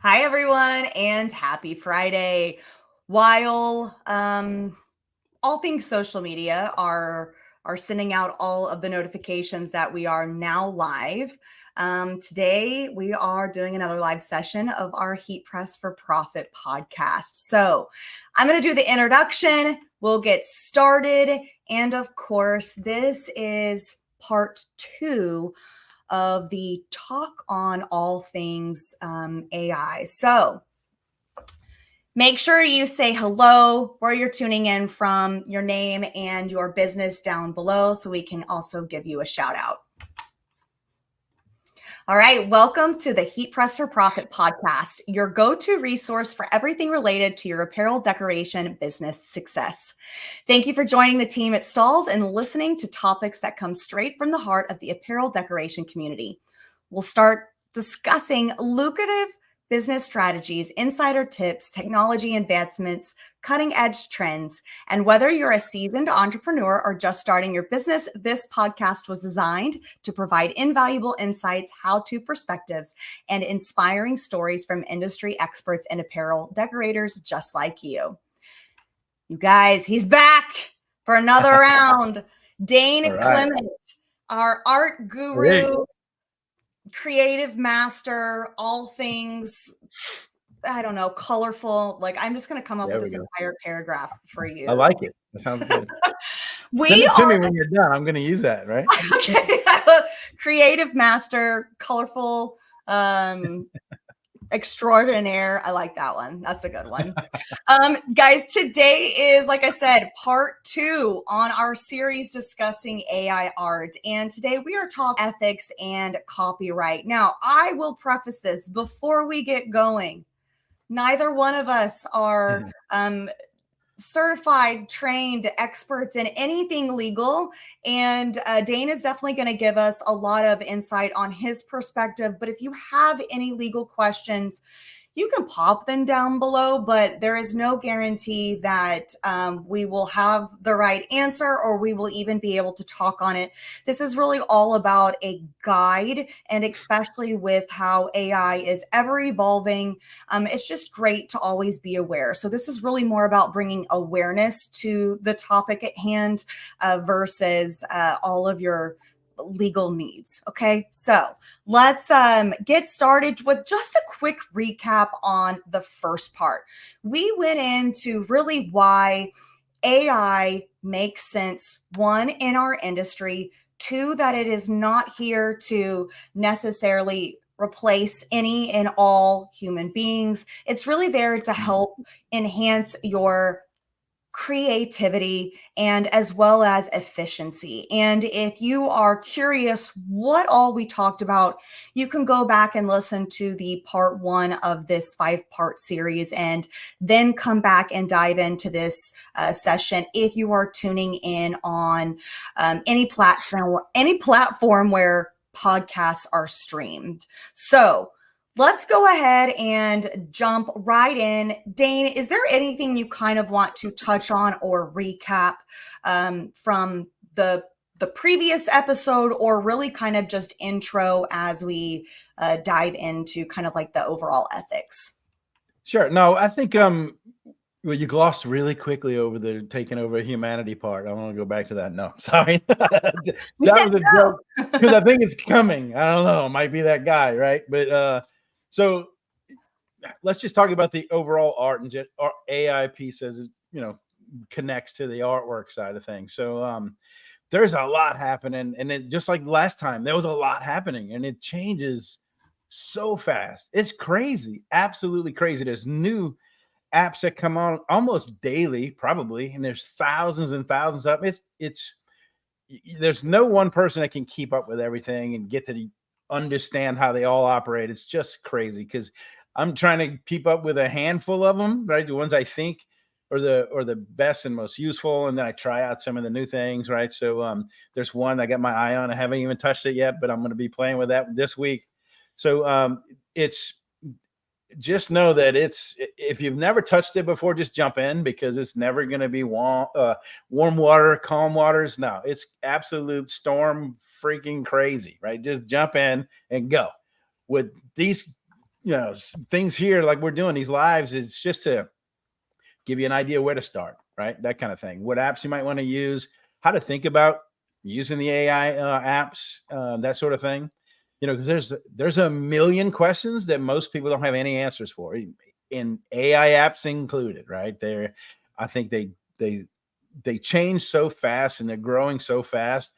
Hi, everyone, and happy Friday. While all things social media are sending out all of the notifications that we are now live, today we are doing another live session of our Heat Press for Profit podcast. So I'm going to do the introduction. We'll get started. And of course, this is part 2 of the talk on all things AI. So make sure you say hello, where you're tuning in from, your name and your business down below so we can also give you a shout out. All right, welcome to the Heat Press for Profit podcast, your go-to resource for everything related to your apparel decoration business success. Thank you for joining the team at Stalls and listening to topics that come straight from the heart of the apparel decoration community. We'll start discussing lucrative business strategies, insider tips, technology advancements, cutting edge trends. And whether you're a seasoned entrepreneur or just starting your business, this podcast was designed to provide invaluable insights, how-to perspectives, and inspiring stories from industry experts and apparel decorators just like you. You guys, he's back for another round. Dane Clement, our art guru, creative master, all things, I don't know, colorful. Like, I'm just going to come up with this entire paragraph for you. I like it. That sounds good. We Send it to me when you're done. I'm going to use that, right? Okay. Creative master, colorful, extraordinaire. I like that one. That's a good one. Guys, today is, like I said, part 2 on our series discussing AI art. And today we are talking ethics and copyright. Now, I will preface this before we get going. Neither one of us are certified, trained experts in anything legal. And Dane is definitely going to give us a lot of insight on his perspective. But if you have any legal questions, you can pop them down below, but there is no guarantee that we will have the right answer or we will even be able to talk on it. This is really all about a guide, and especially with how AI is ever evolving, it's just great to always be aware. So this is really more about bringing awareness to the topic at hand versus all of your legal needs. Okay, so let's get started with just a quick recap on the first part. We went into really why AI makes sense, one, in our industry, two, that it is not here to necessarily replace any and all human beings. It's really there to help enhance your creativity and as well as efficiency. And if you are curious what all we talked about, you can go back and listen to the part 1 of this 5-part series and then come back and dive into this session if you are tuning in on any platform where podcasts are streamed. So let's go ahead and jump right in. Dane, is there anything you kind of want to touch on or recap from the previous episode, or really kind of just intro as we dive into kind of like the overall ethics? Sure. No, I think well, you glossed really quickly over the taking over humanity part. I want to go back to that. No, sorry. That was a joke because I think it's coming. I don't know. It might be that guy, right? But so let's just talk about the overall art and just AI piece as it, connects to the artwork side of things. So there's a lot happening, and it, just like last time, there was a lot happening, and it changes so fast. It's crazy, absolutely crazy. There's new apps that come on almost daily, probably, and there's thousands and thousands of them. It's there's no one person that can keep up with everything and get to understand how they all operate. It's just crazy because I'm trying to keep up with a handful of them, right? The ones I think are the best and most useful, and then I try out some of the new things, right? So there's one I got my eye on. I haven't even touched it yet, but I'm going to be playing with that this week. So it's just know that it's, if you've never touched it before, just jump in, because it's never going to be warm water, calm waters. No, it's absolute storm freaking crazy, right? Just jump in and go with these things here like we're doing these lives, it's just to give you an idea where to start, right? That kind of thing. What apps you might want to use, how to think about using the AI apps, that sort of thing. Because there's a million questions that most people don't have any answers for, in AI apps included, right? I think they change so fast and they're growing so fast.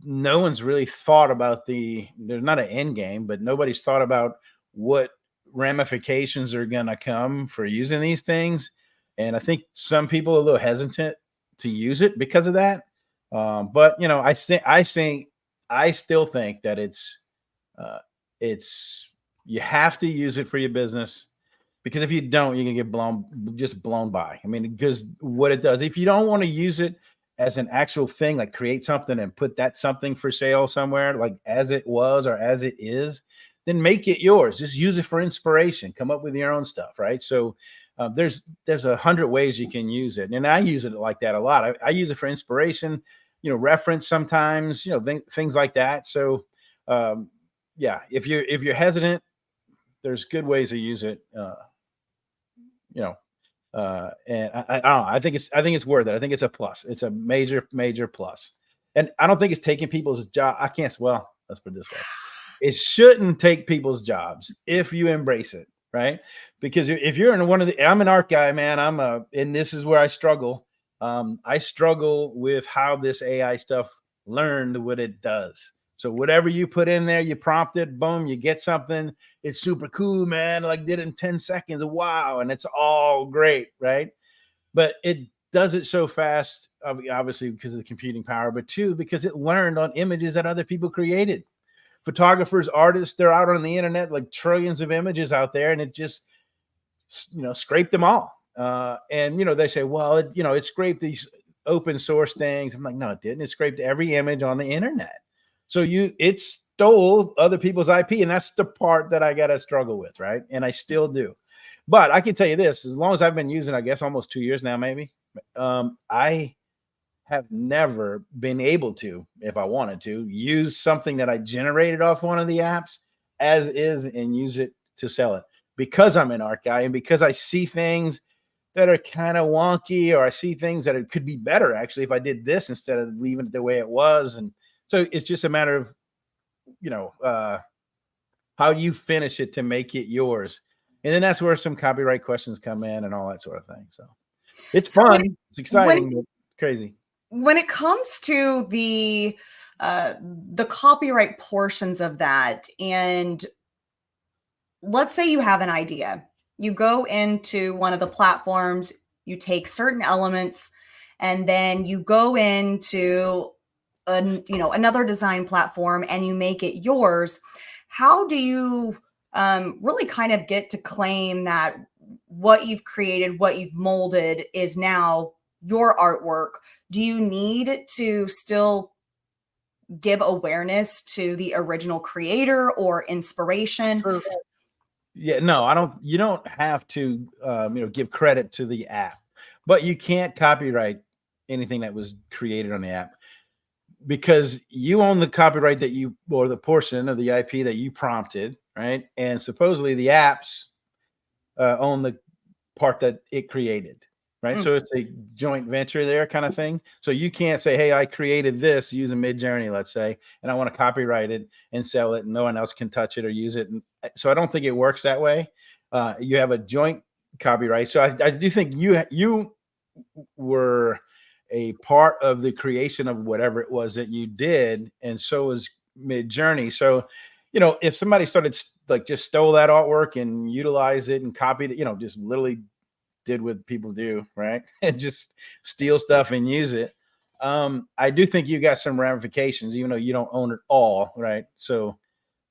No one's really thought about there's not an end game, but nobody's thought about what ramifications are going to come for using these things. And I think some people are a little hesitant to use it because of that. But I still think that uh, it's you have to use it for your business, because if you don't, you're gonna get blown by. I mean, because what it does, if you don't want to use it as an actual thing, like create something and put that something for sale somewhere, like as it was or as it is, then make it yours. Just use it for inspiration. Come up with your own stuff, right? So there's 100 ways you can use it, and I use it like that a lot. I use it for inspiration, reference sometimes, things like that. So yeah, if you're hesitant, there's good ways to use it. You know, and I don't know. I think it's worth it. I think it's a plus. It's a major plus. And I don't think it's taking people's job. I can't. Well, let's put it this way: it shouldn't take people's jobs if you embrace it, right? Because if you're in I'm an art guy, man. And this is where I struggle. I struggle with how this AI stuff learned what it does. So whatever you put in there, you prompt it, boom, you get something. It's super cool, man. Like did it in 10 seconds. Wow. And it's all great, right? But it does it so fast, obviously because of the computing power, but two, because it learned on images that other people created. Photographers, artists, they're out on the internet, like trillions of images out there, and it just, scraped them all. And, they say, well, it scraped these open source things. I'm like, no, it didn't. It scraped every image on the internet. So it stole other people's IP, and that's the part that I got to struggle with, right? And I still do. But I can tell you this: as long as I've been using, I guess almost 2 years now, maybe, I have never been able to, if I wanted to, use something that I generated off one of the apps as is and use it to sell it, because I'm an art guy and because I see things that are kind of wonky, or I see things that it could be better actually if I did this instead of leaving it the way it was. And so it's just a matter of, how you finish it to make it yours. And then that's where some copyright questions come in and all that sort of thing. So it's So fun. It's when exciting, but it's crazy. when it comes to the copyright portions of that, and let's say you have an idea, you go into one of the platforms, you take certain elements, and then you go into another design platform and you make it yours. How do you really kind of get to claim that what you've created, what you've molded, is now your artwork? Do you need to still give awareness to the original creator or inspiration? For Yeah, no, I don't. You don't have to, give credit to the app, but you can't copyright anything that was created on the app, because you own the copyright or the portion of the IP that you prompted, right? And supposedly the apps own the part that it created, right? Mm. So it's a joint venture there, kind of thing. So you can't say, "Hey, I created this using Midjourney, let's say, and I want to copyright it and sell it, and no one else can touch it or use it." And so I don't think it works that way. You have a joint copyright. So I do think you were a part of the creation of whatever it was that you did, and so is Midjourney. So, if somebody started like just stole that artwork and utilized it and copied it, just literally did what people do, right? And just steal stuff and use it. I do think you got some ramifications, even though you don't own it all, right? So,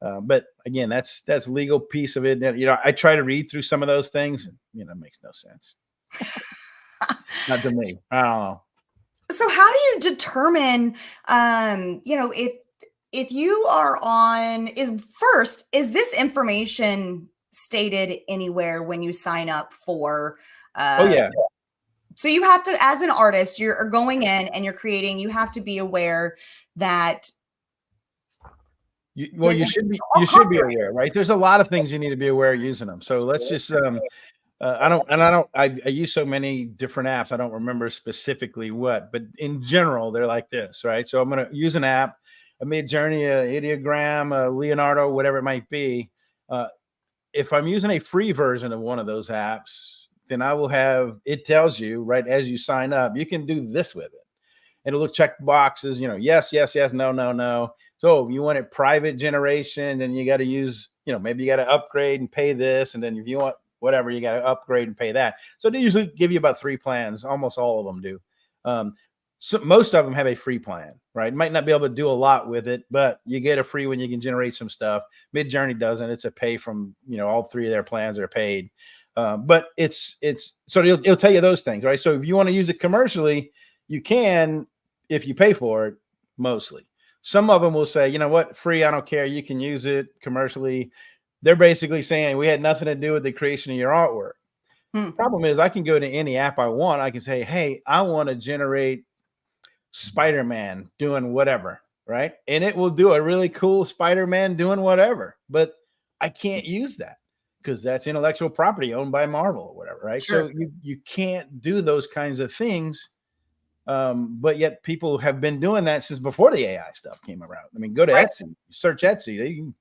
but again, that's legal piece of it. I try to read through some of those things, and it makes no sense. Not to me. I don't know. So how do you determine, if you are on, is this information stated anywhere when you sign up for, Oh uh, yeah. so you have to, as an artist, you're going in and you're creating, you have to be aware that You should be aware, right? There's a lot of things you need to be aware of using them. So let's just I use so many different apps. I don't remember specifically what, but in general, they're like this, right? So I'm going to use an app, a Midjourney, a Ideogram, a Leonardo, whatever it might be. If I'm using a free version of one of those apps, then I will have, it tells you right as you sign up, you can do this with it. It'll look check boxes, yes, yes, yes, no, no, no. So if you want it private generation, then you got to use, maybe you got to upgrade and pay this. And then if you want whatever, you got to upgrade and pay that. So they usually give you about 3 plans. Almost all of them do. So most of them have a free plan, right? Might not be able to do a lot with it, but you get a free one. You can generate some stuff. Midjourney doesn't. It's a pay from, all 3 of their plans are paid. But it's so it'll tell you those things, right? So if you want to use it commercially, you can, if you pay for it, mostly. Some of them will say, you know what, free, I don't care. You can use it commercially. They're basically saying we had nothing to do with the creation of your artwork. Problem is, I can go to any app I want. I can say, hey, I want to generate Spider-Man doing whatever, right? And it will do a really cool Spider-Man doing whatever, but I can't use that because that's intellectual property owned by Marvel or whatever, right? Sure. So you can't do those kinds of things. But yet people have been doing that since before the AI stuff came around. I mean, go to Etsy, search Etsy. You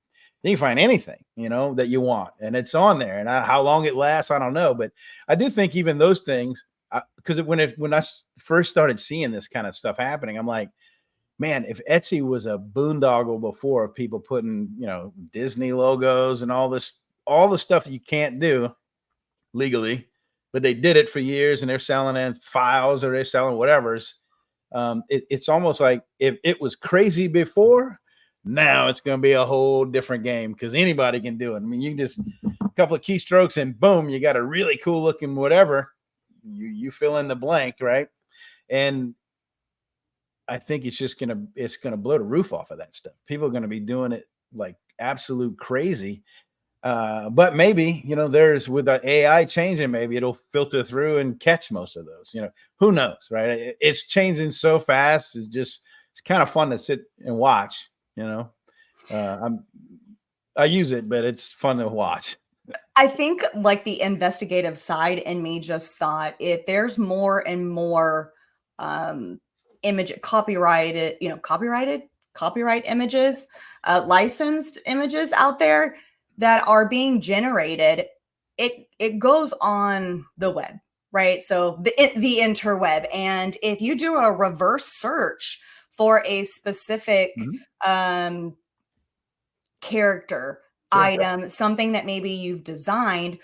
can find anything, that you want, and it's on there. And how long it lasts, I don't know. But I do think even those things, because when I first started seeing this kind of stuff happening, I'm like, man, if Etsy was a boondoggle before of people putting, Disney logos and all the stuff that you can't do legally, but they did it for years and they're selling in files or they're selling whatever's. It's almost like if it was crazy before, now it's going to be a whole different game because anybody can do it. I mean, you can just a couple of keystrokes and boom, you got a really cool looking whatever. You fill in the blank, right? And I think it's going to blow the roof off of that stuff. People are going to be doing it like absolute crazy. But maybe, there's with the AI changing, maybe it'll filter through and catch most of those, who knows, right? It's changing so fast. It's kind of fun to sit and watch, I use it, but it's fun to watch. I think like the investigative side in me just thought if there's more and more copyright images, licensed images out there that are being generated, it goes on the web, right? So the interweb. And if you do a reverse search for a specific character, item, something that maybe you've designed,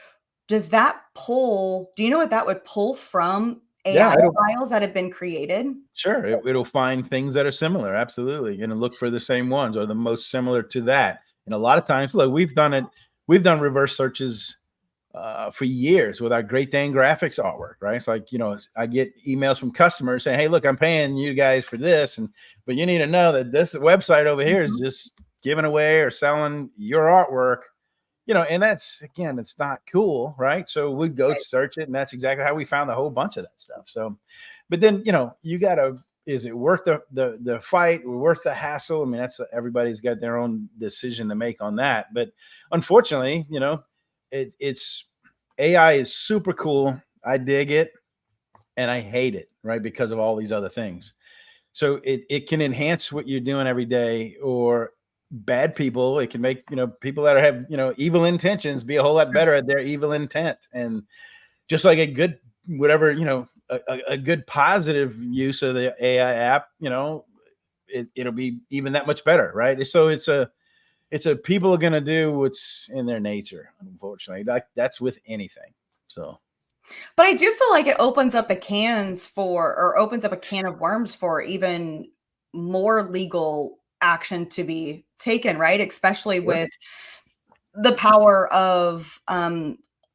do you know what that would pull from AI files that have been created? Sure. It'll find things that are similar. Absolutely. And look for the same ones or the most similar to that. And a lot of times, look, we've done reverse searches for years with our Great Dane graphics artwork, right? It's like, I get emails from customers saying, hey, look, I'm paying you guys for this. But you need to know that this website over here is just giving away or selling your artwork, and that's, again, it's not cool, right? So we'd go search it, and that's exactly how we found a whole bunch of that stuff. So, but then, you gotta, is it worth the fight, worth the hassle? I mean, everybody's got their own decision to make on that. But unfortunately, it's AI is super cool. I dig it and I hate it, right? Because of all these other things. So it can enhance what you're doing every day, or bad people, it can make people that have evil intentions be a whole lot better at their evil intent. And just like a good whatever, a good positive use of the AI app, it'll be even that much better, right? So it's a people are going to do what's in their nature, unfortunately. That's with anything. So but I do feel like it opens up a can of worms for even more legal action to be taken, right? Especially with the power of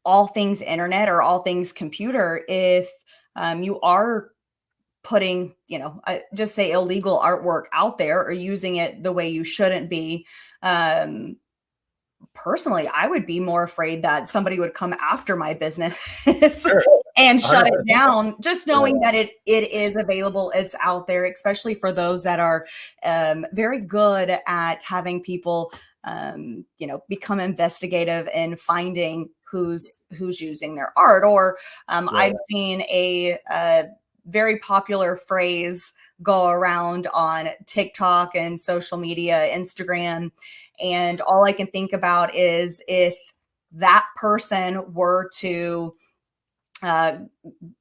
all things internet or all things computer. If you are putting, just say illegal artwork out there or using it the way you shouldn't be, personally, I would be more afraid that somebody would come after my business. Sure. and shut it 100%. down, just knowing Yeah. that it is available, it's out there, especially for those that are very good at having people become investigative and finding who's using their art. Or Right. I've seen a very popular phrase go around on TikTok and social media, Instagram, and all I can think about is if that person were to uh,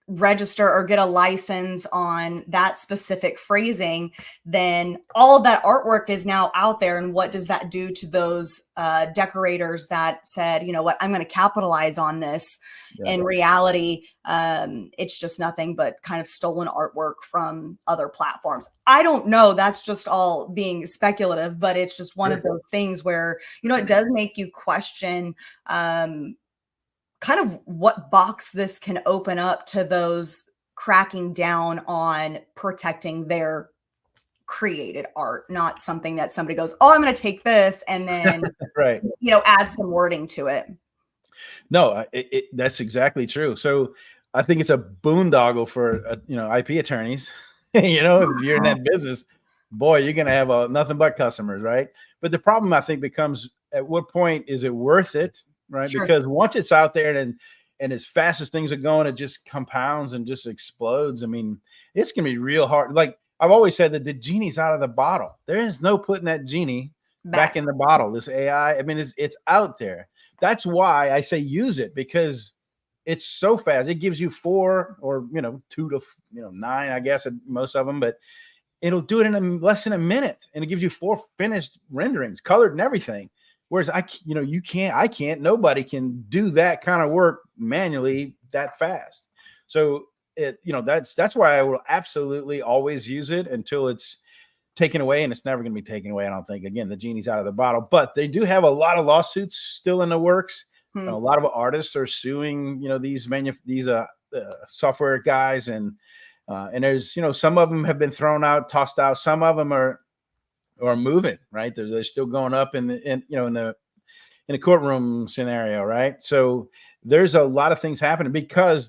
register or get a license on that specific phrasing, then all of that artwork is now out there. And what does that do to those decorators that said, you know what, I'm going to capitalize on this? Yeah. In reality, it's just nothing but kind of stolen artwork from other platforms. I don't know. That's just all being speculative, but it's just one of those things where, it does make you question kind of what box this can open up to those cracking down on protecting their created art, not something that somebody goes, oh, I'm going to take this and then, Right. Add some wording to it. No, that's exactly true. So I think it's a boondoggle for IP attorneys. If you're in that business, boy, you're gonna have nothing but customers, right? But the problem I think becomes, at what point is it worth it, right? Sure. Because once it's out there and as fast as things are going, it just compounds and just explodes. I mean, it's gonna be real hard. Like I've always said, that the genie's out of the bottle. There is no putting that genie back in the bottle. This AI, I mean, it's out there. That's why I say use it, because it's so fast. It gives you 4 or 2 to 9, I guess, most of them, but it'll do it in less than a minute, and it gives you 4 finished renderings, colored and everything. Whereas I can't, nobody can do that kind of work manually that fast. So that's why I will absolutely always use it until it's taken away, and it's never going to be taken away. I don't think. Again, the genie's out of the bottle, but they do have a lot of lawsuits still in the works. A lot of artists are suing, these software guys, and there's, some of them have been thrown out, tossed out. Some of them are moving, right? They're still going up in the courtroom scenario, right? So there's a lot of things happening because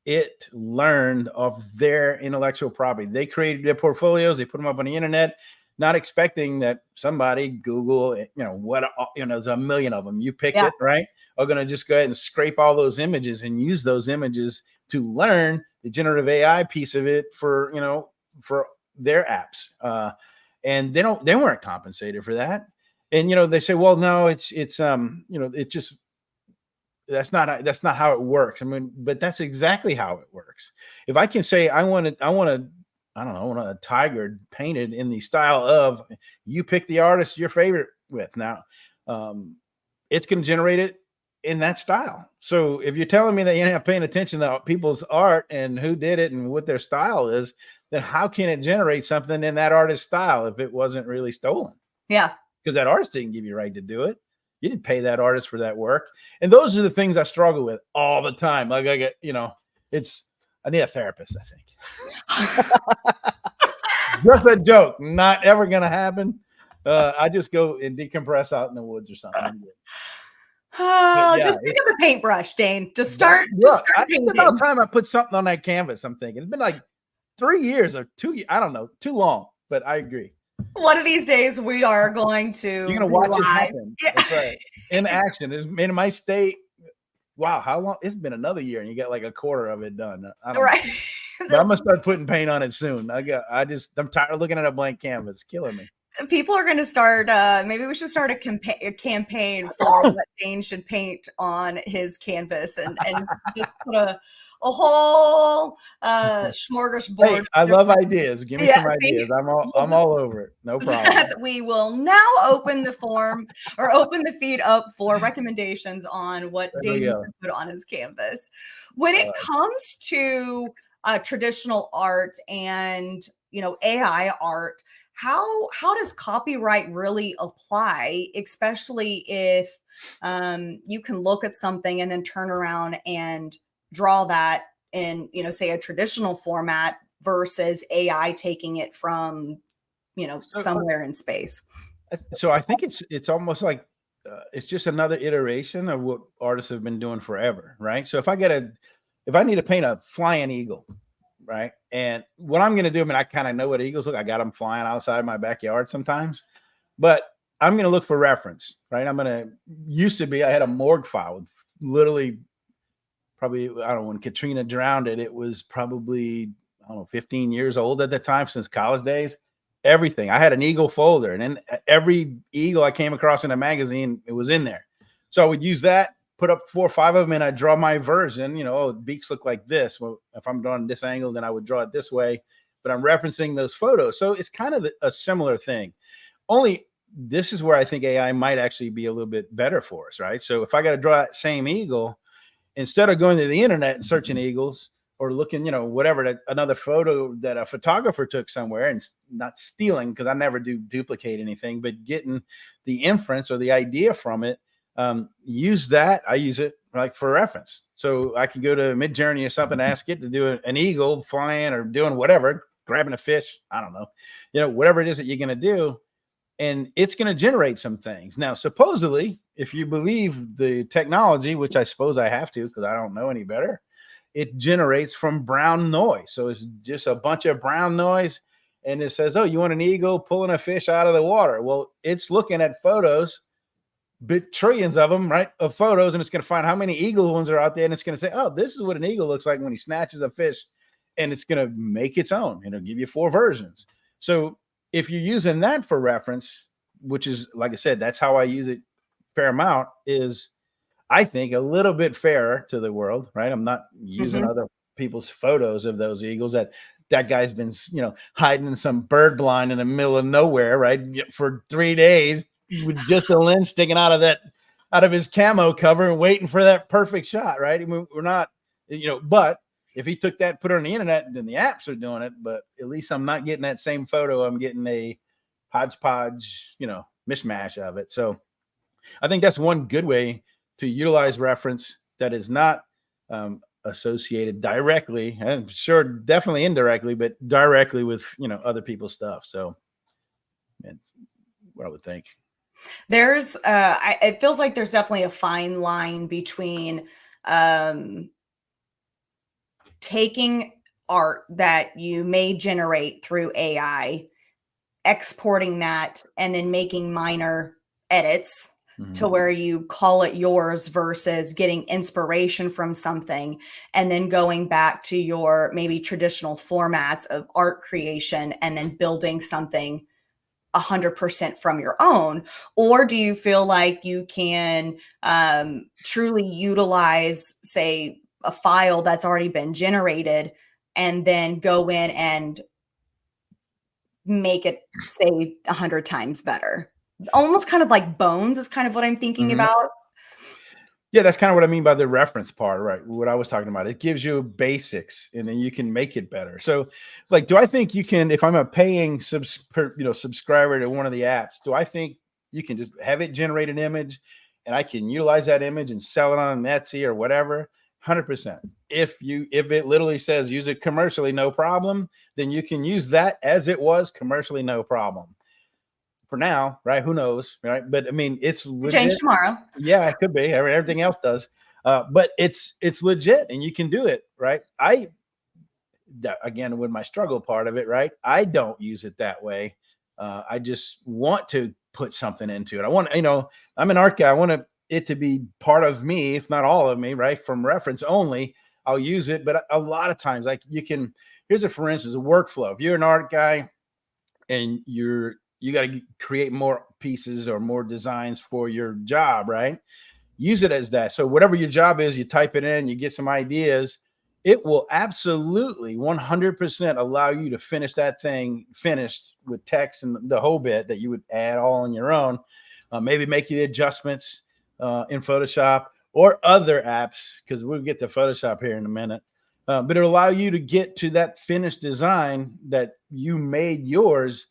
it learned of their intellectual property. They created their portfolios, they put them up on the internet, not expecting that somebody, Google, there's a million of them. You picked it, right? Are going to just go ahead and scrape all those images and use those images to learn the generative AI piece of it for their apps. And they weren't compensated for that. And, they say, well, no, it's it just, that's not how it works. I mean, but that's exactly how it works. If I can say I want a tiger painted in the style of, you pick the artist your favorite with, now it's going to generate it in that style. So if you're telling me that you're not paying attention to people's art and who did it and what their style is, then how can it generate something in that artist's style if it wasn't really stolen? Yeah. Because that artist didn't give you right to do it. You didn't pay that artist for that work. And those are the things I struggle with all the time. Like I need a therapist, I think. Just a joke, not ever going to happen. I just go and decompress out in the woods or something. Just pick up a paintbrush, Dane. Just start painting. It's about time I put something on that canvas. I'm thinking it's been like 3 years or 2 years. I don't know, too long, but I agree. One of these days we are going to. You're going to watch it happen. That's right. In action. It might stay. Wow, how long? It's been another year, and you got like a quarter of it done. Right. But I'm gonna start putting paint on it soon. I'm tired of looking at a blank canvas. It's killing me. People are going to start. Maybe we should start a campaign for what Dane should paint on his canvas, and just put a whole smorgasbord. Hey, I love ideas. Give me some ideas. I'm all over it. No problem. We will now open the form or open the feed up for recommendations on what Dane can put on his canvas. When it comes to traditional art and AI art, how does copyright really apply, especially if you can look at something and then turn around and draw that in, say a traditional format versus AI taking it from, somewhere in space? So I think it's almost like it's just another iteration of what artists have been doing forever, right? So if I get if I need to paint a flying eagle, right? And what I'm going to do, I mean, I kind of know what eagles look. I got them flying outside my backyard sometimes, but I'm going to look for reference, right? Used to be, I had a morgue file with literally probably, I don't know, when Katrina drowned it was probably, I don't know, 15 years old at the time, since college days. Everything. I had an eagle folder, and then every eagle I came across in a magazine, it was in there. So I would use that, put up 4 or 5 of them, and I'd draw my version. Oh, beaks look like this. Well, if I'm drawing this angle, then I would draw it this way. But I'm referencing those photos. So it's kind of a similar thing. Only this is where I think AI might actually be a little bit better for us, right? So if I got to draw that same eagle, instead of going to the internet and searching eagles, or looking, whatever, another photo that a photographer took somewhere, and not stealing, because I never do duplicate anything, but getting the inference or the idea from it, use that. I use it like for reference. So I can go to Midjourney or something, ask it to do an eagle flying or doing whatever, grabbing a fish. I don't know, whatever it is that you're going to do. And it's going to generate some things. Now, supposedly, if you believe the technology, which I suppose I have to, because I don't know any better, it generates from brown noise. So it's just a bunch of brown noise. And it says, oh, you want an eagle pulling a fish out of the water? Well, it's looking at photos, trillions of them, right, of photos. And it's going to find how many eagle ones are out there. And it's going to say, oh, this is what an eagle looks like when he snatches a fish. And it's going to make its own. And it'll give you 4 versions. So if you're using that for reference, which is, like I said, that's how I use it fair amount, is I think a little bit fairer to the world, right? I'm not using other people's photos of those eagles that guy's been, hiding in some bird blind in the middle of nowhere, right, for 3 days with just a lens sticking out of his camo cover and waiting for that perfect shot, right? I mean, we're not, but if he took that, put it on the internet, then the apps are doing it. But at least I'm not getting that same photo. I'm getting a hodgepodge, mishmash of it. So I think that's one good way to utilize reference that is not associated directly, and sure, definitely indirectly, but directly with, other people's stuff. So that's what I would think. There's, it feels like there's definitely a fine line between taking art that you may generate through AI, exporting that, and then making minor edits to where you call it yours, versus getting inspiration from something and then going back to your maybe traditional formats of art creation and then building something 100% from your own? Or do you feel like you can truly utilize, say, a file that's already been generated and then go in and make it, say, 100 times better? Almost kind of like Bones is kind of what I'm thinking about. Yeah, that's kind of what I mean by the reference part, right? What I was talking about. It gives you basics, and then you can make it better. So, like, do I think you can, if I'm a paying subscriber to one of the apps, do I think you can just have it generate an image, and I can utilize that image and sell it on Etsy or whatever? 100%. If it literally says use it commercially, no problem, then you can use that as it was commercially, no problem. For now, right? Who knows, right? But I mean, it's legit. Change tomorrow. Yeah, it could be. Everything else does, but it's legit, and you can do it, right? Again, with my struggle part of it, right? I don't use it that way. I just want to put something into it. I want, I'm an art guy. I want it to be part of me, if not all of me, right? From reference only, I'll use it. But a lot of times, like, here's for instance, a workflow. If you're an art guy and you got to create more pieces or more designs for your job, right? Use it as that. So whatever your job is, you type it in, you get some ideas. It will absolutely 100% allow you to finish that thing finished with text and the whole bit that you would add all on your own. Maybe make the adjustments in Photoshop or other apps, because we'll get to Photoshop here in a minute. But it'll allow you to get to that finished design that you made yours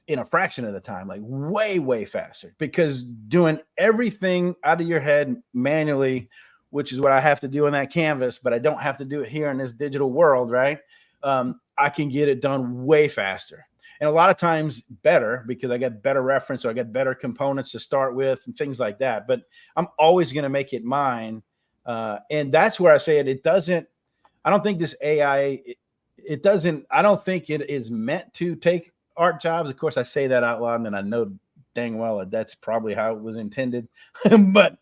in a fraction of the time, like way, way faster, because doing everything out of your head manually, which is what I have to do on that canvas, but I don't have to do it here in this digital world, right? I can get it done way faster. And a lot of times better, because I get better reference, or I get better components to start with and things like that. But I'm always going to make it mine And that's where I say it doesn't, I don't think this AI, it doesn't, I don't think it is meant to take art jobs. Of course, I say that out loud, and I know dang well that that's probably how it was intended. But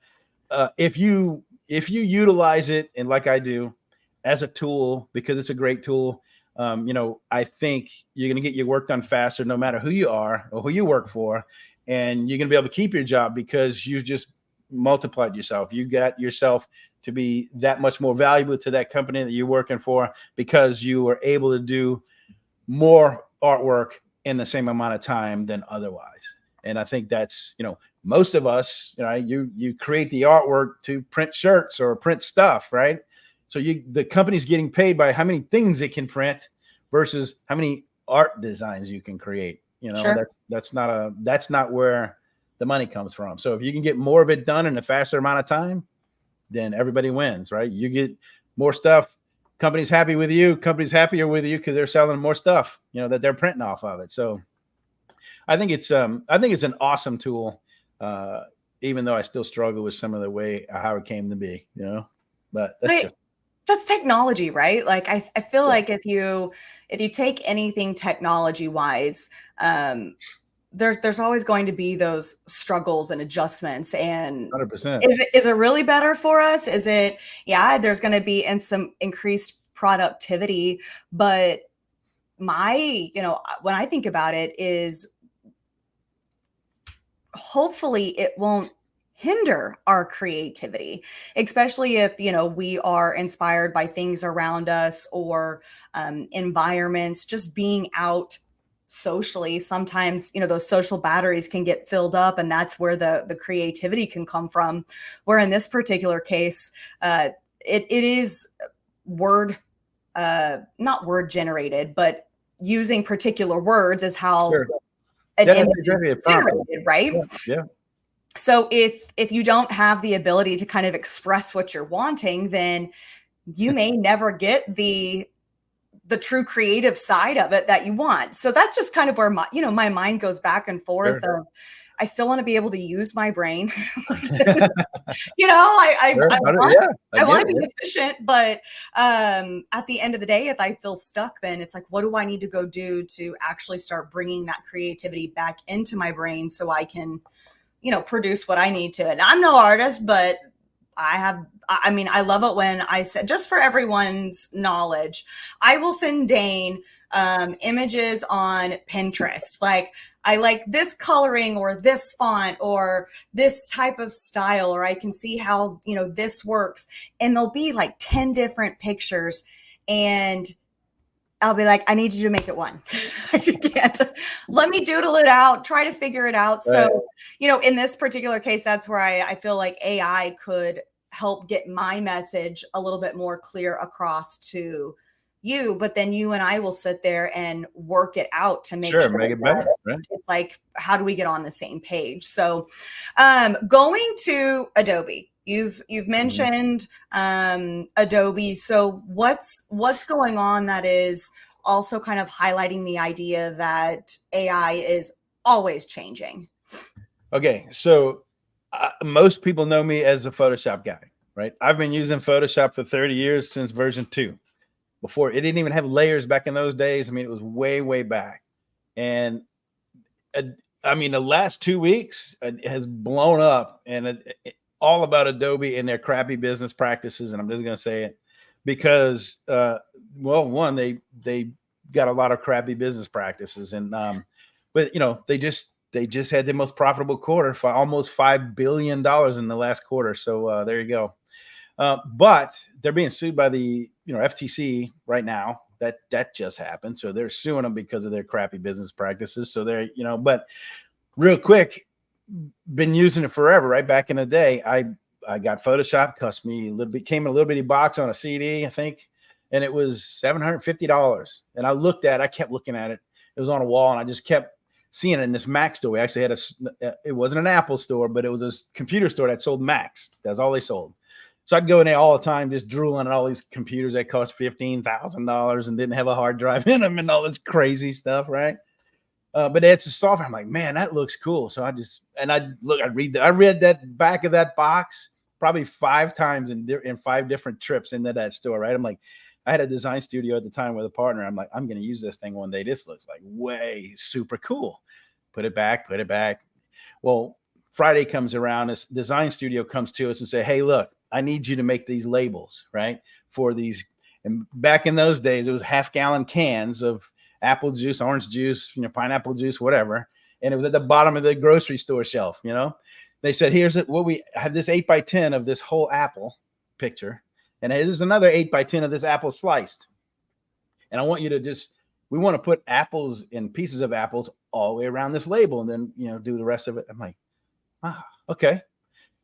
if you utilize it, and like I do, as a tool, because it's a great tool, I think you're going to get your work done faster, no matter who you are or who you work for, and you're going to be able to keep your job because you just multiplied yourself. You got yourself to be that much more valuable to that company that you're working for because you were able to do more artwork in the same amount of time than otherwise. And I think that's, most of us, you create the artwork to print shirts or print stuff, right? So the company's getting paid by how many things it can print versus how many art designs you can create. Sure. That's not where the money comes from. So if you can get more of it done in a faster amount of time, then everybody wins, right? You get more stuff. Company's happy with you. Company's happier with you because they're selling more stuff, that they're printing off of it. So I think it's an awesome tool, even though I still struggle with some of the way how it came to be, But that's technology, right? Like I feel like if you take anything technology wise, there's always going to be those struggles and adjustments. And 100%. is it really better for us? Is it, yeah, there's going to be some increased productivity, but when I think about it is hopefully it won't hinder our creativity, especially if, we are inspired by things around us or environments, just being out socially. Sometimes, those social batteries can get filled up, and that's where the creativity can come from. Where in this particular case, it is not word generated, but using particular words is how sure. an Yeah, image exactly is generated, right? Yeah. So if you don't have the ability to kind of express what you're wanting, then you may never get the true creative side of it that you want. So that's just kind of where my mind goes back and forth Sure. of, I still want to be able to use my brain. Sure. I want to be it. efficient, but at the end of the day, if I feel stuck, then it's like, what do I need to go do to actually start bringing that creativity back into my brain so I can, produce what I need to. And I'm no artist, but I love it when I said, just for everyone's knowledge, I will send Dane images on Pinterest. Like, I like this coloring or this font or this type of style, or I can see how, this works. And there'll be like 10 different pictures, and I'll be like, I need you to make it one. I can't. Let me doodle it out, try to figure it out. Right. So, in this particular case, that's where I feel like AI could help get my message a little bit more clear across to you, but then you and I will sit there and work it out to make sure make it better. Right? It's like, how do we get on the same page? So going to Adobe, you've mentioned Adobe. So what's going on that is also kind of highlighting the idea that AI is always changing? Okay, so most people know me as a Photoshop guy, right? I've been using Photoshop for 30 years, since version 2. Before, it didn't even have layers back in those days. I mean, it was way, way back. And the last 2 weeks has blown up, and all about Adobe and their crappy business practices. And I'm just going to say it because, one, they got a lot of crappy business practices, and but they just had the most profitable quarter, for almost $5 billion in the last quarter. So there you go. But they're being sued by the FTC right now. That just happened. So they're suing them because of their crappy business practices. So they're but real quick, been using it forever. Right back in the day, I got Photoshop. Cost me came in a little bitty box on a CD, I think, and it was $750. And I kept looking at it. It was on a wall, and I just kept seeing it in this Mac store. We actually had it wasn't an Apple store, but it was a computer store that sold Macs. That's all they sold. So I'd go in there all the time, just drooling at all these computers that cost $15,000 and didn't have a hard drive in them and all this crazy stuff, right? But they had some software. I'm like, man, that looks cool. So I read that back of that box probably 5 times in 5 different trips into that store, right? I'm like, I had a design studio at the time with a partner. I'm like, I'm going to use this thing one day. This looks like way super cool. Put it back, put it back. Well, Friday comes around, this design studio comes to us and say, hey, look, I need you to make these labels, right? For these. And back in those days, it was half-gallon cans of apple juice, orange juice, pineapple juice, whatever. And it was at the bottom of the grocery store shelf, They said, here's it. What we have this 8x10 of this whole apple picture. And there's another 8x10 of this apple sliced. And I want you to we want to put apples and pieces of apples all the way around this label and then, do the rest of it. I'm like, okay.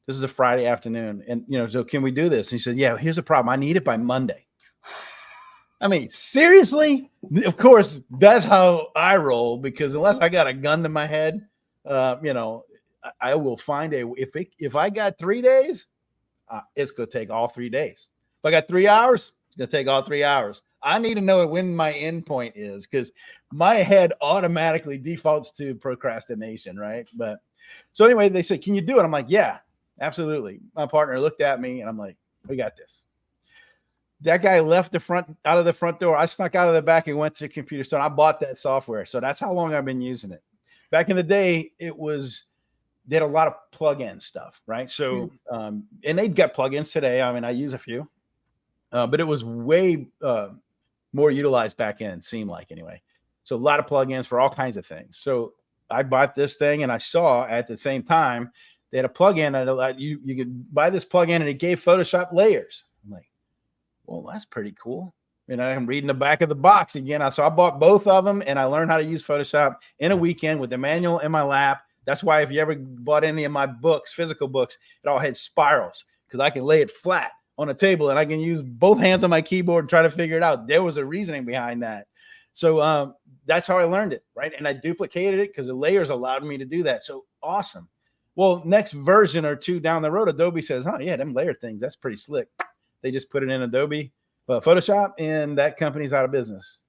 This is a Friday afternoon. And, so can we do this? And he said, yeah, here's the problem. I need it by Monday. I mean, seriously? Of course, that's how I roll, because unless I got a gun to my head, I will find if I got 3 days, it's going to take all 3 days. If I got 3 hours, it's going to take all 3 hours. I need to know when my end point is, because my head automatically defaults to procrastination, right? But so anyway, they said, can you do it? I'm like, yeah, absolutely. My partner looked at me and I'm like, we got this. That guy left out of the front door. I snuck out of the back and went to the computer store. And I bought that software. So that's how long I've been using it. Back in the day, they had a lot of plug-in stuff, right? So, and they've got plugins today. I mean, I use a few, but it was way more utilized back in, seemed like anyway. So a lot of plugins for all kinds of things. So I bought this thing, and I saw at the same time they had a plugin that allowed you could buy this plugin, and it gave Photoshop layers. I'm like, well, that's pretty cool. And I'm reading the back of the box again. So I bought both of them, and I learned how to use Photoshop in a weekend with the manual in my lap. That's why if you ever bought any of my books, physical books, it all had spirals, because I can lay it flat on a table and I can use both hands on my keyboard and try to figure it out. There was a reasoning behind that. So that's how I learned it, right? And I duplicated it because the layers allowed me to do that. So awesome. Well, next version or two down the road, Adobe says, yeah, them layer things, that's pretty slick. They just put it in Adobe Photoshop, and that company's out of business.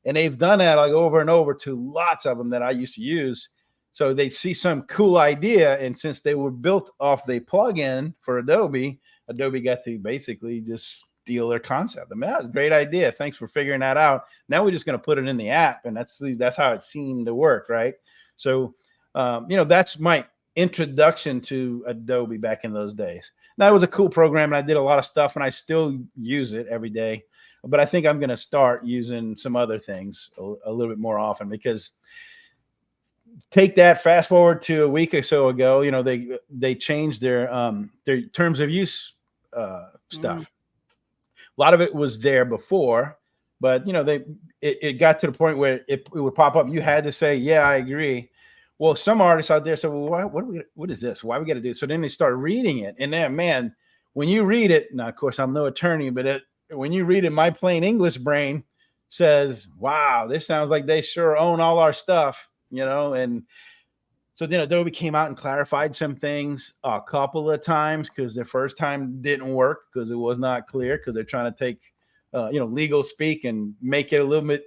And they've done that like over and over to lots of them that I used to use. So they see some cool idea, and since they were built off the plugin for Adobe got to basically just steal their concept. I mean, that was a great idea. Thanks for figuring that out. Now we're just going to put it in the app, and that's how it seemed to work, right? So, that's my introduction to Adobe back in those days. Now, it was a cool program, and I did a lot of stuff, and I still use it every day. But I think I'm going to start using some other things a little bit more often, because take that fast forward to a week or so ago, they changed their terms of use stuff. A lot of it was there before, but it got to the point where it would pop up. You had to say, yeah, I agree. Well, some artists out there said, well, what is this? Why we got to do it? So then they start reading it, and then, man, when you read it, now of course I'm no attorney, but when you read it, my plain English brain says, wow, this sounds like they sure own all our stuff. And so then Adobe came out and clarified some things a couple of times, because the first time didn't work because it was not clear, because they're trying to take, legal speak and make it a little bit,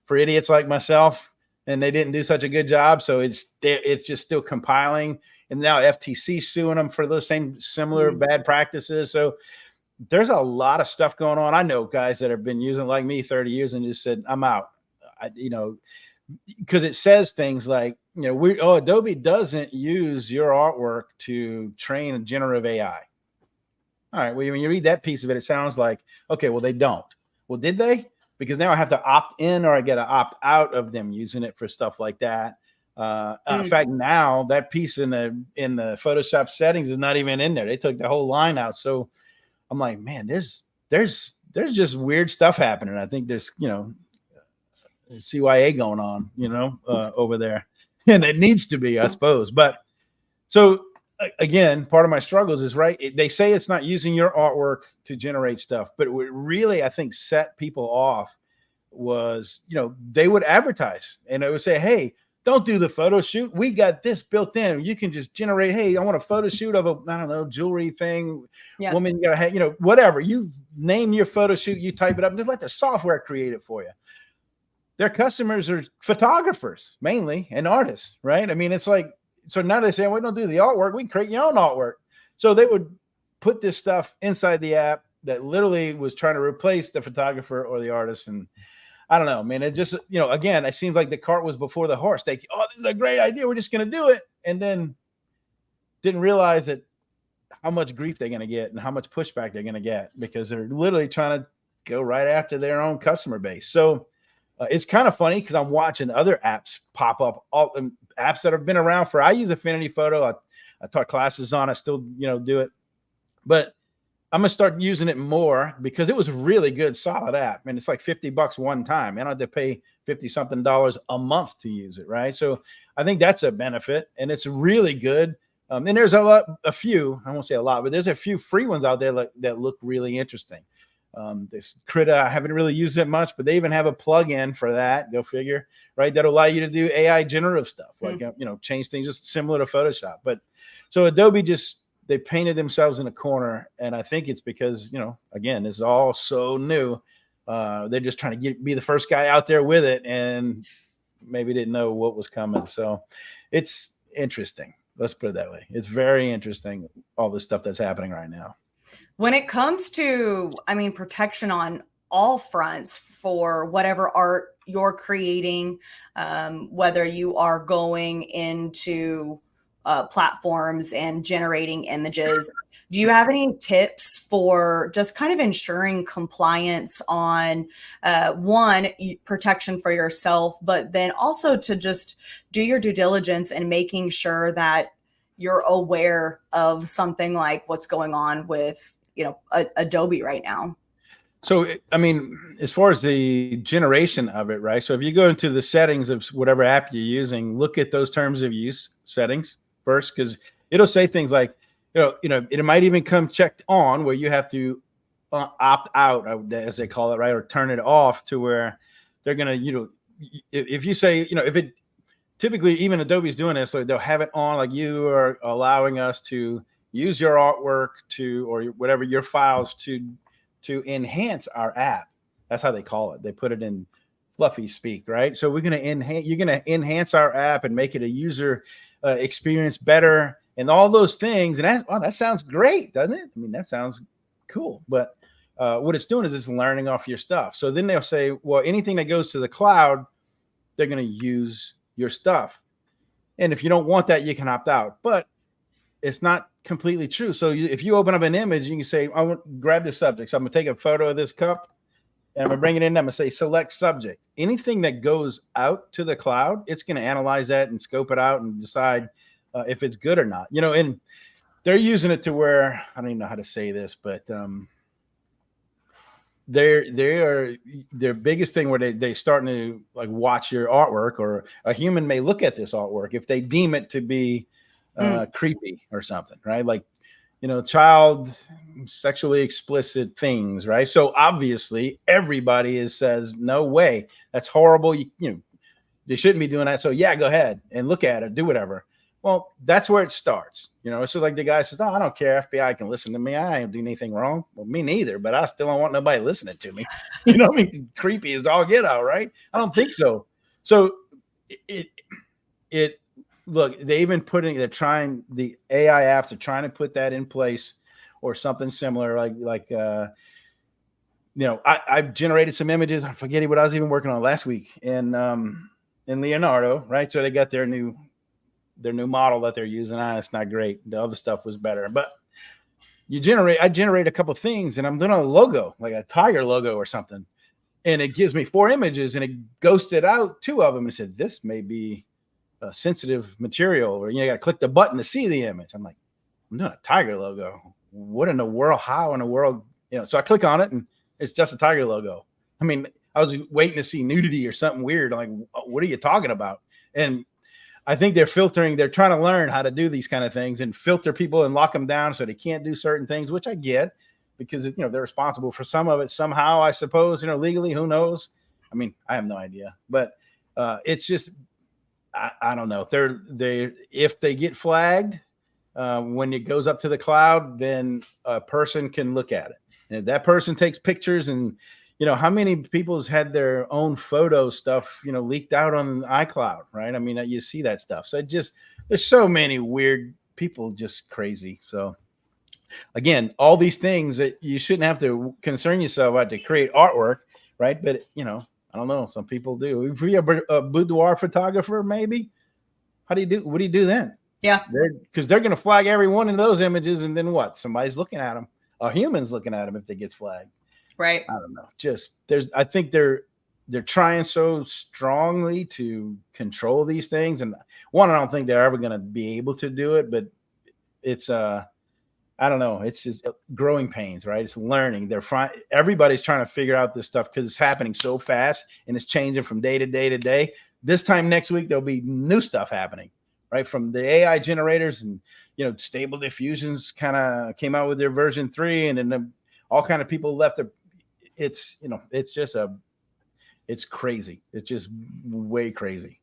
for idiots like myself. And they didn't do such a good job. So it's just still compiling. And now FTC suing them for those similar bad practices. So there's a lot of stuff going on. I know guys that have been using like me 30 years and just said, I'm out. Because it says things like, Adobe doesn't use your artwork to train a generative AI. All right. Well, when you read that piece of it, it sounds like, okay, well, they don't. Well, did they? Because now I have to opt in, or I get to opt out of them using it for stuff like that. In fact, now that piece in the Photoshop settings is not even in there. They took the whole line out. So I'm like, man, there's just weird stuff happening. I think there's, CYA going on, over there, and it needs to be, I suppose. But so again, part of my struggles is, right, they say it's not using your artwork to generate stuff, but what really, I think, set people off was, they would advertise, and they would say, hey, don't do the photo shoot. We got this built in. You can just generate, hey, I want a photo shoot of jewelry thing. Yeah. Woman, you gotta have, whatever. You name your photo shoot, you type it up, and just let the software create it for you. Their customers are photographers mainly, and artists, right? I mean, it's like, so now they say, well, we don't do the artwork. We can create your own artwork. So they would put this stuff inside the app that literally was trying to replace the photographer or the artist. And I don't know, man. It just, again, it seems like the cart was before the horse. This is a great idea. We're just going to do it. And then didn't realize that how much grief they're going to get and how much pushback they're going to get, because they're literally trying to go right after their own customer base. So it's kind of funny because I'm watching other apps pop up, all apps that have been around for, I use Affinity Photo. I taught classes on, I still, do it, but I'm going to start using it more because it was a really good, solid app. And it's like $50 one time. I don't have to pay 50 something dollars a month to use it. Right. So I think that's a benefit, and it's really good. And there's a few, I won't say a lot, but there's a few free ones out there that look really interesting. This Krita, I haven't really used it much, but they even have a plug-in for that. Go figure, right? That'll allow you to do AI generative stuff, like, change things just similar to Photoshop. But so Adobe they painted themselves in a corner. And I think it's because, again, this is all so new. They're just trying to be the first guy out there with it, and maybe didn't know what was coming. So it's interesting. Let's put it that way. It's very interesting, all the stuff that's happening right now. When it comes to, protection on all fronts for whatever art you're creating, whether you are going into platforms and generating images, do you have any tips for just kind of ensuring compliance on one, protection for yourself, but then also to just do your due diligence and making sure that you're aware of something like what's going on with, Adobe right now? So, as far as the generation of it, right? So if you go into the settings of whatever app you're using, look at those terms of use settings first, because it'll say things like, it might even come checked on where you have to opt out, as they call it, right? Or turn it off to where they're going to, if you say, if it, typically even Adobe's doing this, so they'll have it on, like, you are allowing us to use your artwork or whatever, your files to enhance our app. That's how they call it. They put it in fluffy speak, right? So you're going to enhance our app and make it a user experience better and all those things. And that sounds great, doesn't it? That sounds cool. But what it's doing is it's learning off your stuff. So then they'll say, well, anything that goes to the cloud, they're going to use your stuff. And if you don't want that, you can opt out. But it's not completely true. So if you open up an image, you can say, I want to grab the subject. So I'm going to take a photo of this cup and I'm going to bring it in. I'm going to say, select subject. Anything that goes out to the cloud, it's going to analyze that and scope it out and decide if it's good or not. And they're using it to where, I don't even know how to say this, but their biggest thing where they starting to like watch your artwork, or a human may look at this artwork if they deem it to be creepy or something, right? Like, child sexually explicit things, right? So obviously everybody says, no way, that's horrible. They shouldn't be doing that. So yeah, go ahead and look at it, do whatever. Well, that's where it starts. So like the guy says, no, I don't care. FBI can listen to me. I ain't doing anything wrong. Well, me neither, but I still don't want nobody listening to me. Creepy as all get out, right? I don't think so. So look, they even the AI apps are trying to put that in place or something similar. I've generated some images. I'm forgetting what I was even working on last week in Leonardo, right? So they got their new model that they're using. It's not great. The other stuff was better, but I generate a couple of things, and I'm doing a logo, like a tiger logo or something. And it gives me 4 images, and it ghosted out 2 of them and said, this may be sensitive material, or you got to click the button to see the image. I'm like, I'm doing a tiger logo. What in the world? How in the world? So I click on it, and it's just a tiger logo. I was waiting to see nudity or something weird. I'm like, what are you talking about? And I think they're filtering. They're trying to learn how to do these kind of things and filter people and lock them down so they can't do certain things, which I get, because they're responsible for some of it somehow, I suppose. Legally, who knows? I have no idea. But it's just, I don't know. If they get flagged when it goes up to the cloud, then a person can look at it. And if that person takes pictures, and how many people's had their own photo stuff, leaked out on iCloud, right? You see that stuff. So there's so many weird people, just crazy. So Again, all these things that you shouldn't have to concern yourself about to create artwork, right? But I don't know. Some people do. If you're a boudoir photographer, maybe. How do you do? What do you do then? Yeah. Because they're going to flag every one of those images, and then what? Somebody's looking at them. A human's looking at them if they get flagged. Right. I don't know. I think they're trying so strongly to control these things, and one, I don't think they're ever going to be able to do it. But it's I don't know. It's just growing pains, right? It's learning. Everybody's trying to figure out this stuff because it's happening so fast and it's changing from day to day to day. This time next week, there'll be new stuff happening, right? From the AI generators and, Stable Diffusions kind of came out with their version 3, and then all kind of people left. It's crazy. It's just way crazy.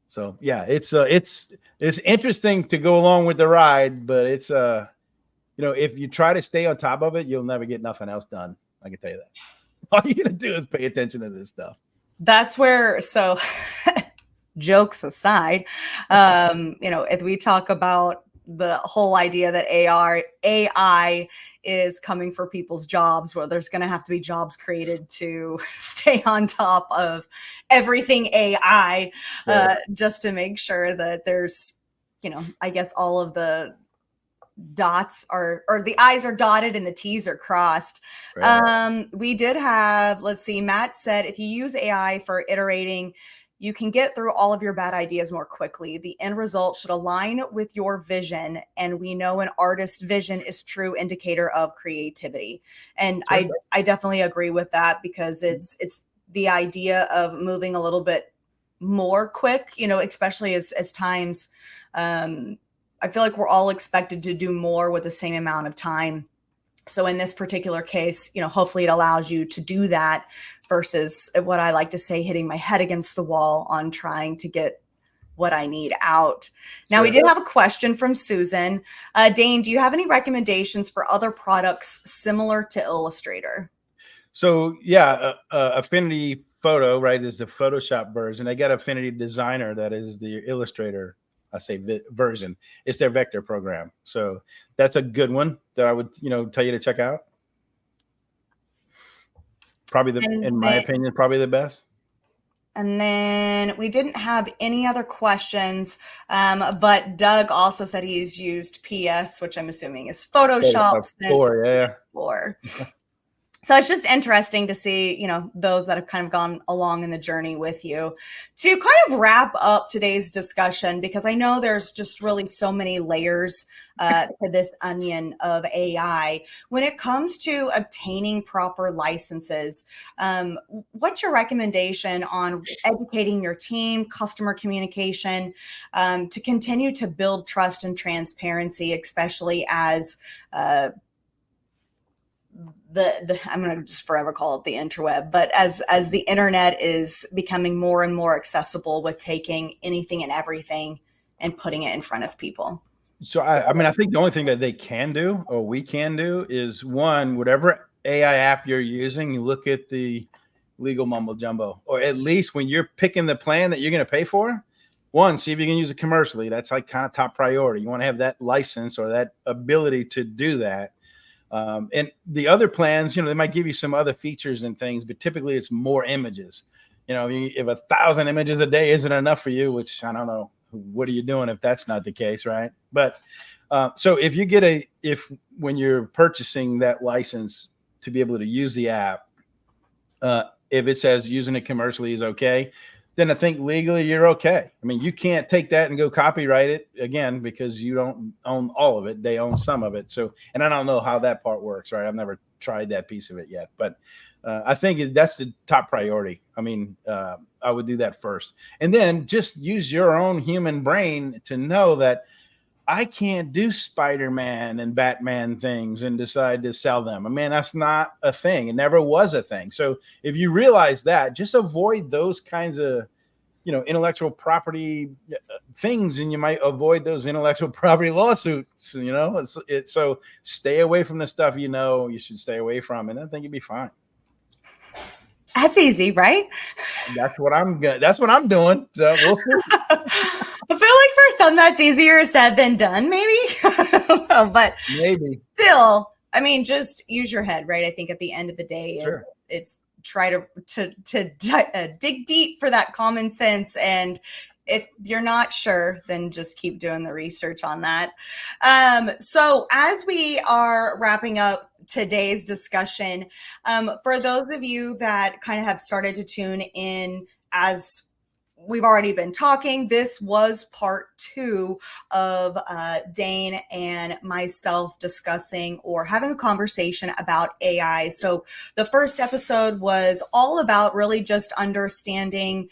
So yeah, it's interesting to go along with the ride, but it's if you try to stay on top of it, you'll never get nothing else done. I can tell you that. All you're going to do is pay attention to this stuff. That's where, so jokes aside, if we talk about the whole idea that AI is coming for people's jobs, where there's going to have to be jobs created to stay on top of everything AI, just to make sure that there's, I guess all of the dots or the I's are dotted and the T's are crossed. Right. We did have, let's see, Matt said, if you use AI for iterating, you can get through all of your bad ideas more quickly. The end result should align with your vision. And we know an artist's vision is true indicator of creativity. And sure. I definitely agree with that, because it's the idea of moving a little bit more quick, especially as times, I feel like we're all expected to do more with the same amount of time. So in this particular case, hopefully it allows you to do that versus what I like to say, hitting my head against the wall on trying to get what I need out. Now, we did have a question from Susan. Dane, do you have any recommendations for other products similar to Illustrator? So yeah, Affinity Photo, right, is the Photoshop version. I got Affinity Designer, that is the Illustrator version. It's their vector program. So that's a good one that I would, tell you to check out. Probably in my opinion, probably the best. And then we didn't have any other questions, but Doug also said he's used PS, which I'm assuming is Photoshop. PS4. So it's just interesting to see, those that have kind of gone along in the journey with you. To kind of wrap up today's discussion, because I know there's just really so many layers to this onion of AI. When it comes to obtaining proper licenses, what's your recommendation on educating your team, customer communication, to continue to build trust and transparency, especially as I'm going to just forever call it the interweb, but as the internet is becoming more and more accessible with taking anything and everything and putting it in front of people? So I think the only thing that they can do, or we can do, is one, whatever AI app you're using, you look at the legal mumbo jumbo, or at least when you're picking the plan that you're going to pay for, one, see if you can use it commercially. That's like kind of top priority. You want to have that license or that ability to do that. And the other plans, they might give you some other features and things, but typically it's more images. If 1,000 images a day isn't enough for you, which I don't know, what are you doing if that's not the case, right? But so if you get when you're purchasing that license to be able to use the app, if it says using it commercially is okay, then I think legally you're okay. I mean, you can't take that and go copyright it again, because you don't own all of it. They own some of it. So, and I don't know how that part works, right? I've never tried that piece of it yet, but I think that's the top priority. I mean, I would do that first, and then just use your own human brain to know that I can't do Spider-Man and Batman things and decide to sell them. I mean, that's not a thing. It never was a thing. So if you realize that, just avoid those kinds of, intellectual property things, and you might avoid those intellectual property lawsuits, so stay away from the stuff you should stay away from, and I think you'd be fine. That's easy, right? That's what I'm doing. So we'll see. I feel like for some that's easier said than done, maybe. But maybe. still, I mean, just use your head, right? I think at the end of the day, Sure. it's try to dig deep for that common sense. And if you're not sure, then just keep doing the research on that. So as we are wrapping up today's discussion, for those of you that kind of have started to tune in as we've already been talking, this was part 2 of Dane and myself discussing or having a conversation about AI. So the first episode was all about really just understanding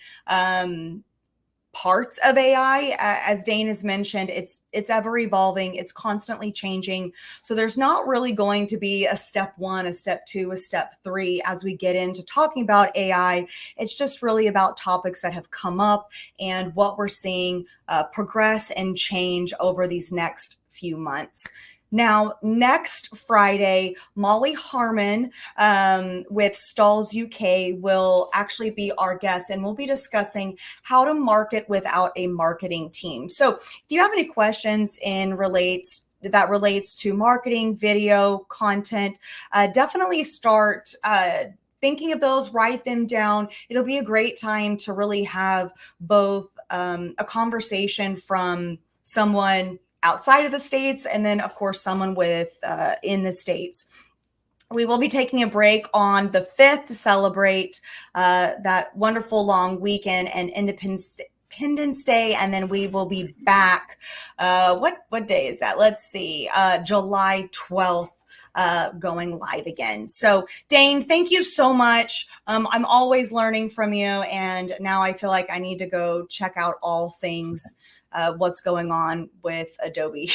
parts of AI. As Dane has mentioned, it's ever evolving, it's constantly changing. So there's not really going to be a step 1, a step 2, a step 3 as we get into talking about AI. It's just really about topics that have come up and what we're seeing progress and change over these next few months. Now, next Friday, Molly Harmon with Stalls UK will actually be our guest, and we'll be discussing how to market without a marketing team. So if you have any questions that relates to marketing, video, content, definitely start thinking of those, write them down. It'll be a great time to really have both a conversation from someone outside of the States, and then of course someone with in the States. We will be taking a break on the 5th to celebrate that wonderful long weekend and Independence Day, and then we will be back. What day is that? Let's see, July 12th. Going live again. So Dane, thank you so much. I'm always learning from you, and now I feel like I need to go check out all things what's going on with Adobe,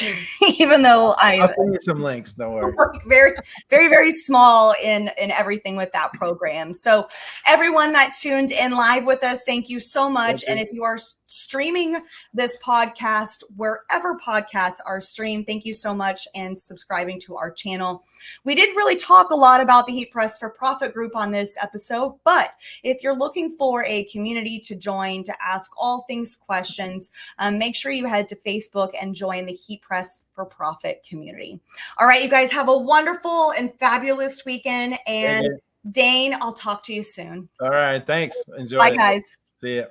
even though I'll send you some links. Don't worry. Very, very, very small in everything with that program. So everyone that tuned in live with us, thank you so much. And if you are streaming this podcast, wherever podcasts are streamed, thank you so much, and subscribing to our channel. We did really talk a lot about the Heat Press for Profit group on this episode, but if you're looking for a community to join to ask all things questions, make sure you head to Facebook and join the Heat Press for Profit community. All right, you guys have a wonderful and fabulous weekend. And Dane, I'll talk to you soon. All right, thanks. Enjoy. Bye, guys. See ya.